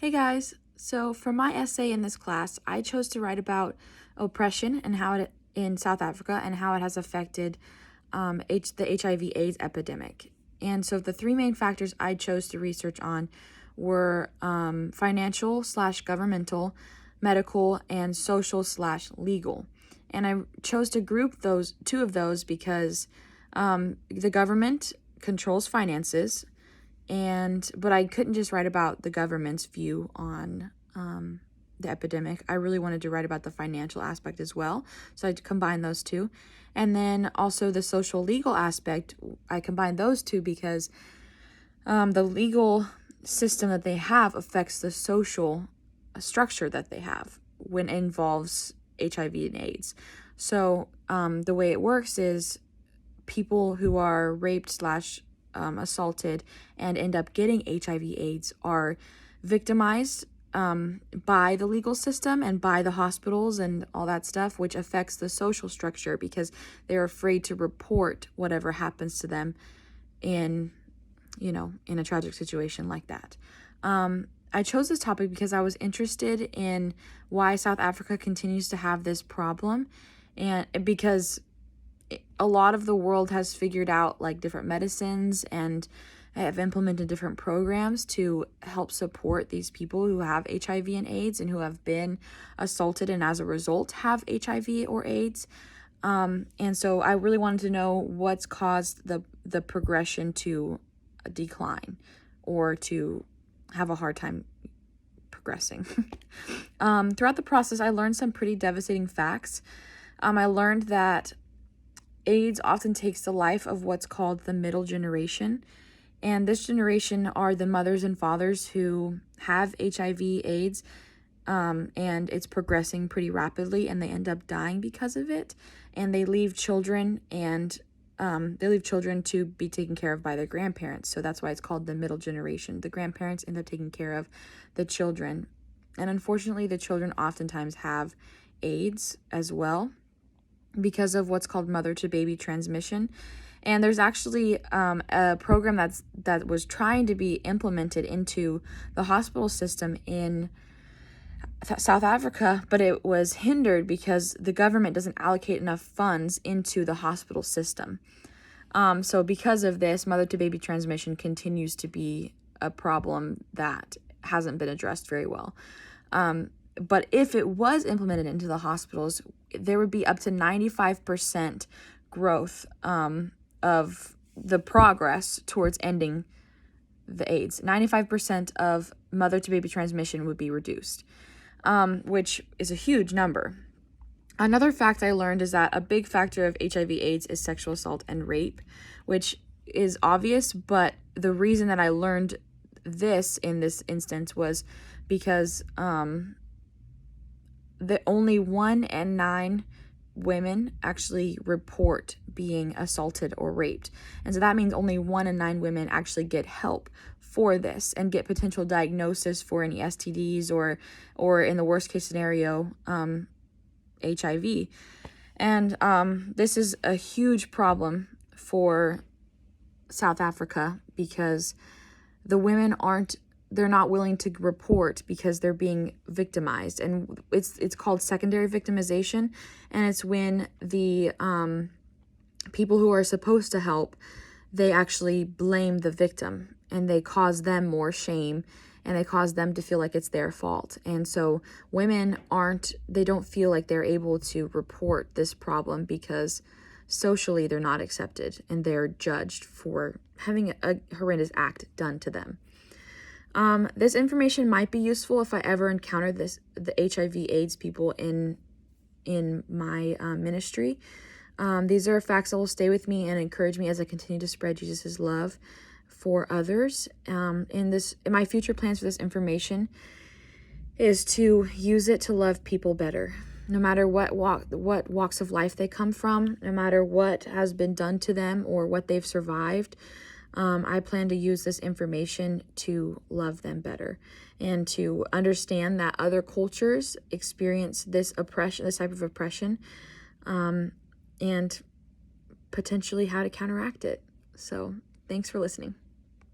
Hey guys, so for my essay in this class, I chose to write about oppression and how it in South Africa and how it has affected the HIV/AIDS epidemic. And so the three main factors I chose to research on were financial/governmental, medical, and social/legal. And I chose to group two of those because the government controls finances, but I couldn't just write about the government's view on the epidemic. I really wanted to write about the financial aspect as well, so I combined those two. And then also the social legal aspect, I combined those two because the legal system that they have affects the social structure that they have when it involves HIV and AIDS. So the way it works is people who are raped / assaulted and end up getting HIV/AIDS are victimized by the legal system and by the hospitals and all that stuff, which affects the social structure because they're afraid to report whatever happens to them in a tragic situation like that. I chose this topic because I was interested in why South Africa continues to have this problem, and because a lot of the world has figured out like different medicines and have implemented different programs to help support these people who have HIV and AIDS and who have been assaulted and as a result have HIV or AIDS. And so I really wanted to know what's caused the progression to decline or to have a hard time progressing. Throughout the process, I learned some pretty devastating facts. I learned that AIDS often takes the life of what's called the middle generation. And this generation are the mothers and fathers who have HIV/AIDS, and it's progressing pretty rapidly, and they end up dying because of it. And they leave children, and to be taken care of by their grandparents. So that's why it's called the middle generation. The grandparents end up taking care of the children. And unfortunately, the children oftentimes have AIDS as well, because of what's called mother-to-baby transmission. And there's actually a program that was trying to be implemented into the hospital system in South Africa, but it was hindered because the government doesn't allocate enough funds into the hospital system. So because of this, mother-to-baby transmission continues to be a problem that hasn't been addressed very well. But if it was implemented into the hospitals, there would be up to 95% growth of the progress towards ending the AIDS. 95% of mother-to-baby transmission would be reduced, which is a huge number. Another fact I learned is that a big factor of HIV/AIDS is sexual assault and rape, which is obvious, but the reason that I learned this in this instance was because the only 1 in 9 women actually report being assaulted or raped. And so that means only 1 in 9 women actually get help for this and get potential diagnosis for any STDs or in the worst case scenario, HIV. And this is a huge problem for South Africa because the women they're not willing to report because they're being victimized. And it's called secondary victimization. And it's when the people who are supposed to help, they actually blame the victim and they cause them more shame and they cause them to feel like it's their fault. And so women they don't feel like they're able to report this problem because socially they're not accepted and they're judged for having a horrendous act done to them. This information might be useful if I ever encounter the HIV/AIDS people in my ministry. These are facts that will stay with me and encourage me as I continue to spread Jesus' love for others. My future plans for this information is to use it to love people better, no matter what walks of life they come from, no matter what has been done to them or what they've survived. I plan to use this information to love them better and to understand that other cultures experience this type of oppression, and potentially how to counteract it. So thanks for listening.